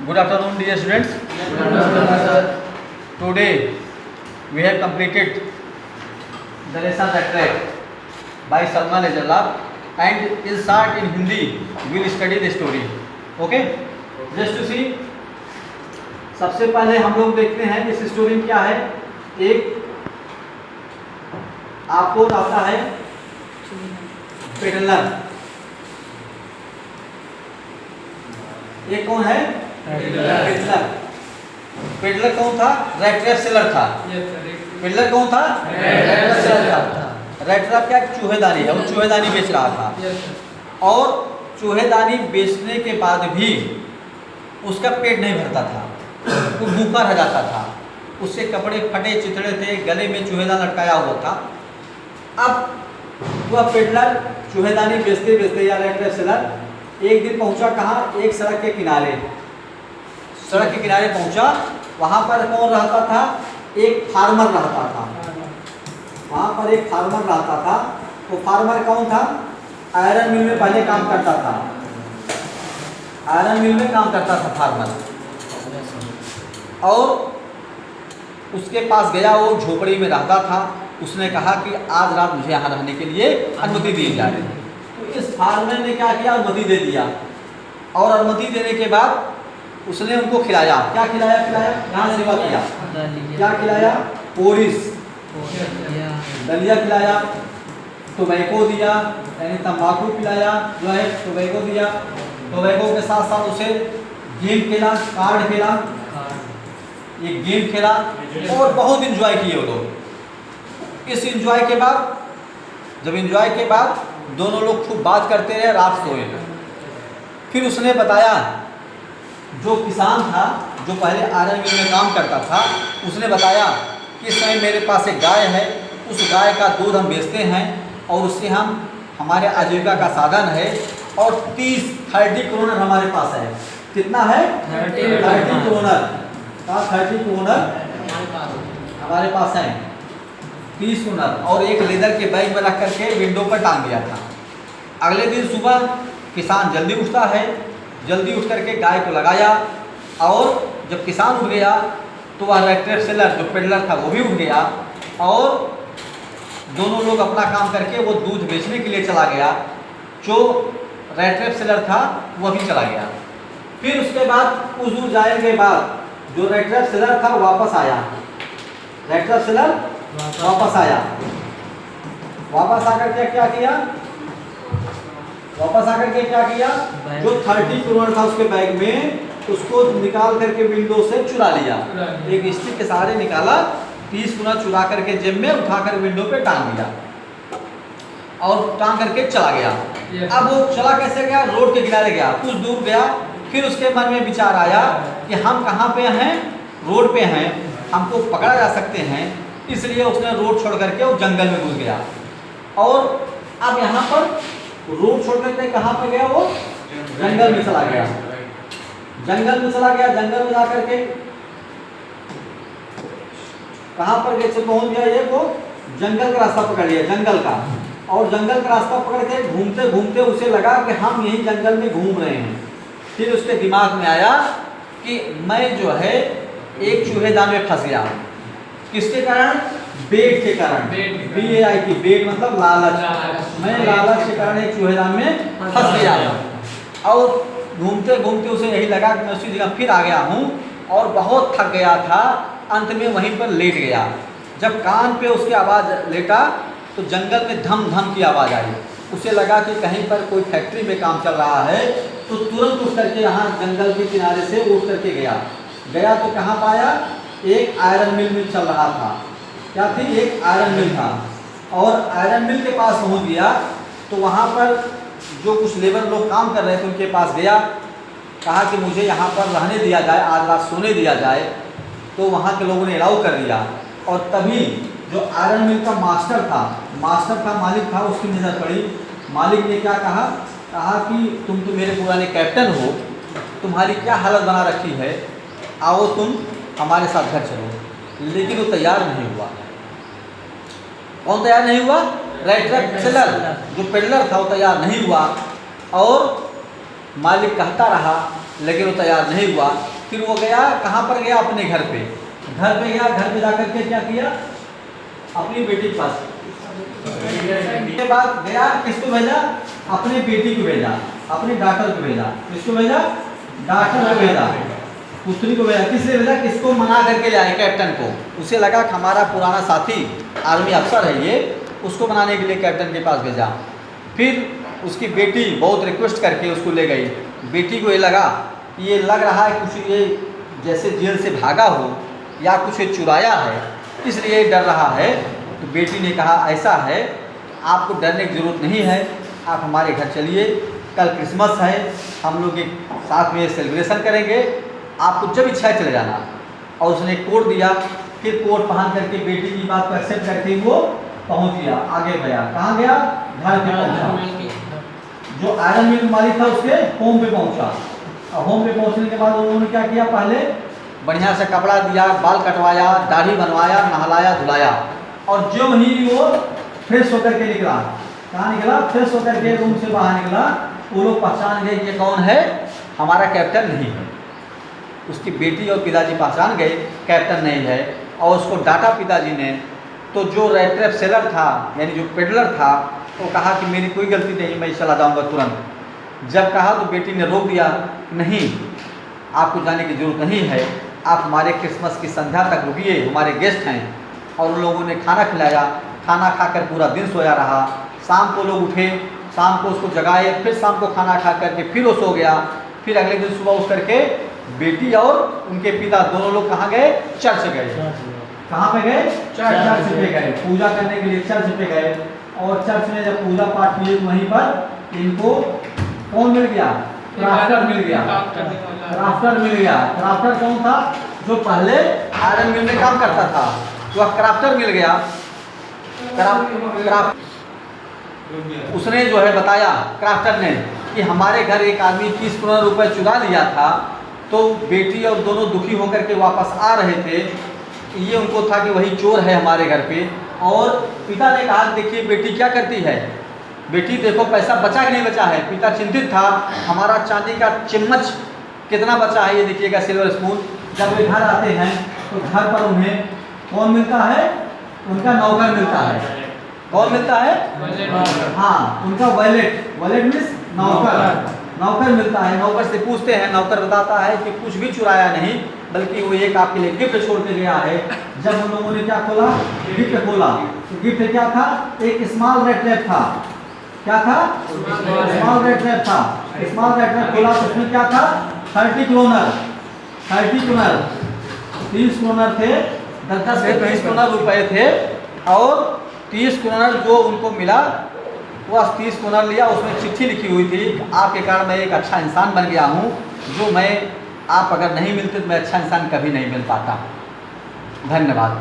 Good afternoon, dear students. Good afternoon, sir. Today we have completed the lesson that track by Salman Azalab, and in short in Hindi we will study the story. Okay? Just to see. सबसे पहले हम लोग देखते हैं इस story में क्या है। एक आपको आता है पेडलर। एक कौन है? पेडलर। पेडलर कौन था? रेड ट्रैप सेलर था। पेडलर कौन था? रेड ट्रैप सेलर था। रेड ट्रैप क्या चूहेदानी है, वो चूहेदानी बेच रहा था और चूहेदानी बेचने के बाद भी उसका पेट नहीं भरता था, वो भूखा रह जाता था। उससे कपड़े फटे चिथड़े थे, गले में चूहेदान लटकाया हुआ था। अब वह पेडलर चूहेदानी बेचते बेचते या रेड ट्रैप सेलर एक दिन पहुंचा कहाँ? एक सड़क के किनारे। सड़क के किनारे पहुंचा, वहां पर कौन रहता था? एक फार्मर रहता था। वहां पर एक फार्मर रहता था। वो फार्मर कौन था? आयरन मिल में पहले काम करता था। आयरन मिल में काम करता था फार्मर। और उसके पास गया, वो झोपड़ी में रहता था। उसने कहा कि आज रात मुझे यहाँ रहने के लिए अनुमति दी जाए। तो इस फार्मर ने क्या किया? अनुमति दे दिया। और अनुमति देने के बाद उसने उनको खिलाया। क्या खिलाया? यहाँ सेवा किया। क्या खिलाया? पोरिस, दलिया खिलाया, टोबैको दिया, यानी तंबाकू पिलाया, जो है टोबैको दिया। टोबैको के साथ साथ उसे गेम खेला, कार्ड खेला, एक गेम खेला और बहुत इंजॉय किए वो लोग। इस इंजॉय के बाद, जब इंजॉय के बाद दोनों लोग खूब बात करते रहे, रात सोए। फिर उसने बताया, जो किसान था जो पहले आयरन मिल में काम करता था, उसने बताया कि इस समय मेरे पास एक गाय है, उस गाय का दूध हम बेचते हैं और उससे हम हमारे आजीविका का साधन है। और 30 करोड़ हमारे पास है। कितना है? 30 करोड़। 30 करोड़ हमारे पास है, 30 करोड़। और एक लेदर के बैग में रख करके विंडो पर टांग दिया था। अगले दिन सुबह किसान जल्दी उठता है, जल्दी उठ करके गाय को लगाया। और जब किसान उठ गया तो वह रेड ट्रैप सेलर जो पेडलर था वो भी उठ गया और दोनों लोग अपना काम करके वो दूध बेचने के लिए चला गया। जो रेड ट्रैप सेलर था वह भी चला गया। फिर उसके बाद कुछ दूर जाने के बाद जो रेड ट्रैप सेलर था वापस आया। रेड ट्रैप सेलर वापस आया। वापस आकर के क्या किया? वापस आकर के क्या किया? जो 30 करोड़ था उसके बैग में, उसको निकाल करके विंडो से चुरा लिया। एक स्टिक के सहारे निकाला, 30 करोड़ चुरा करके जेब में उठाकर विंडो पे टांग दिया और टांग करके चला गया। अब वो चला कैसे गया? रोड के किनारे गया, कुछ दूर गया। फिर उसके मन में विचार आया कि हम कहाँ पे हैं? रोड पे हैं, हमको पकड़ा जा सकते हैं। इसलिए उसने रोड छोड़ करके वो जंगल में घुस गया। और अब यहाँ पर रोड छोड़ करके कहाँ पे गया? वो जंगल में चला गया। जंगल में चला गया। जंगल में जाकर के कहाँ पर गए? पहुंच गया। ये वो जंगल का रास्ता पकड़ लिया, जंगल का। और जंगल का रास्ता पकड़ के घूमते घूमते उसे लगा कि हम यही जंगल में घूम रहे हैं। फिर उसके दिमाग में आया कि मैं जो है एक चूहेदान में फंस गया। किसके कारण? बेट के कारण। BAIT, बेट मतलब लालच। मैं लालच के कारण एक चूहेदान में फंस गया और घूमते घूमते उसे यही लगा कि मैं उसी जगह फिर आ गया हूँ और बहुत थक गया था। अंत में वहीं पर लेट गया। जब कान पे उसकी आवाज़ लेटा तो जंगल में धम धम की आवाज़ आई। उसे लगा कि कहीं पर कोई फैक्ट्री में काम चल रहा है। तो तुरंत उठ करके यहाँ जंगल के किनारे से उठ करके गया तो कहाँ पाया? एक आयरन मिल में चल रहा था। क्या थी? एक आयरन मिल था। और आयरन मिल के पास पहुँच गया तो वहाँ पर जो कुछ लेबर लोग काम कर रहे थे उनके पास गया, कहा कि मुझे यहाँ पर रहने दिया जाए, आज रात सोने दिया जाए। तो वहाँ के लोगों ने अलाउ कर दिया। और तभी जो आयरन मिल का मास्टर था, मालिक था, उसकी नज़र पड़ी। मालिक ने क्या कहा? कहा कि तुम तो मेरे पुराने कैप्टन हो, तुम्हारी क्या हालत बना रखी है, आओ तुम हमारे साथ घर चलो। लेकिन वो तैयार नहीं हुआ। कौन तैयार नहीं हुआ? रेड ट्रैप सेलर जो पेडलर था वो तैयार नहीं हुआ। और मालिक कहता रहा लेकिन वो तैयार नहीं हुआ। फिर वो गया, कहाँ पर गया? अपने घर पे गया। घर पे जाकर के क्या किया? अपनी बेटी के पास। के बाद गया, किसको भेजा? अपने बेटी को भेजा, अपनी डॉटर को भेजा। किसको भेजा? डॉटर को भेजा, पुत्री को भेजा। किसने भेजा? किसको मना करके ले आए? कैप्टन को। उसे लगा कि हमारा पुराना साथी आर्मी अफसर है ये, उसको मनाने के लिए कैप्टन के पास भेजा। फिर उसकी बेटी बहुत रिक्वेस्ट करके उसको ले गई। बेटी को ये लगा, ये लग रहा है कुछ ये जैसे जेल से भागा हो या कुछ चुराया है, इसलिए डर रहा है। तो बेटी ने कहा ऐसा है, आपको डरने की ज़रूरत नहीं है, आप हमारे घर चलिए, कल क्रिसमस है, हम लोग एक साथ में सेलिब्रेशन करेंगे, आपको जब इच्छा है चले जाना। और उसने कोट दिया। फिर कोट पहन करके बेटी की बात को एक्सेप्ट करके वो पहुंच गया, आगे गया। कहाँ गया? घर पे पहुंचा। जो आयरन मिल मालिक था उसके होम पे पहुंचा। और होम पे पहुंचने के बाद उन्होंने क्या किया? पहले बढ़िया से कपड़ा दिया, बाल कटवाया, दाढ़ी बनवाया, नहलाया धुलाया। और जो ही वो फ्रेश होकर के निकला, कहाँ निकला? फ्रेश होकर के रूम से बाहर निकला। वो लोग पहचान गए ये कौन है? हमारा कैप्टन नहीं है। उसकी बेटी और पिताजी पहचान गए कैप्टन नहीं है, और उसको डांटा पिताजी ने। तो जो रेड ट्रैप सेलर था, यानी जो पेडलर था, वो कहा कि मेरी कोई गलती नहीं, मैं चला जाऊंगा तुरंत। जब कहा तो बेटी ने रोक दिया, नहीं, आपको जाने की ज़रूरत नहीं है, आप हमारे क्रिसमस की संध्या तक रुकिए, हमारे गेस्ट हैं। और उन लोगों ने खाना खिलाया, खाना खाकर पूरा दिन सोया रहा। शाम को लोग उठे, शाम को उसको जगाए, फिर शाम को खाना खा करके फिर वो सो गया। फिर अगले दिन सुबह उठ करके बेटी और उनके पिता दोनों लोग कहाँ गए? चर्च गए। कहाँ पे गए? चर्च पे गए, पूजा करने के लिए चर्च पे गए। और चर्च में जब पूजा पाठ किए वहीं पर इनको कौन मिल गया? क्राफ्टर मिल गया। क्राफ्टर मिल गया। क्राफ्टर कौन था? जो पहले आयरन मिल में काम करता था, वह क्राफ्टर मिल गया। उसने जो है बताया क्राफ्टर ने कि हमारे घर एक आदमी 30 करोड़ रुपए चुरा लिया था, तो बेटी और दोनों दुखी होकर के वापस आ रहे थे। ये उनको था कि वही चोर है हमारे घर पे। और पिता ने कहा देखिए बेटी क्या करती है, बेटी देखो पैसा बचा कि नहीं बचा है। पिता चिंतित था, हमारा चांदी का चम्मच कितना बचा है, ये देखिएगा सिल्वर स्पून। जब वे घर आते हैं तो घर पर उन्हें कौन मिलता है? उनका नौकर मिलता है। कौन मिलता है? हाँ, उनका वैलेट। वैलेट मीन्स नौकर। नौकर मिलता है। नौकर से पूछते हैं, नौकर बताता है कि कुछ भी चुराया नहीं, बल्कि वो एक आपके लिए गिफ्ट छोड़ के गया है। जब उन लोगों ने क्या खोला? गिफ्ट खोला, तो गिफ्ट क्या था? एक स्मॉल रेड ट्रैप था। क्या था? स्मॉल रेड ट्रैप था। स्मॉल रेड ट्रैप खोला तो उसमें क्या था? 30 करोड़ 30 करोड़ थे, 10 से 20 करोड़ रुपए थे। और 30 करोड़ जो उनको मिला, वह 30 करोड़ लिया। उसमें चिट्ठी लिखी हुई थी, आपके कारण मैं एक अच्छा इंसान बन गया हूँ, जो मैं आप अगर नहीं मिलते तो मैं अच्छा इंसान कभी नहीं मिल पाता। धन्यवाद।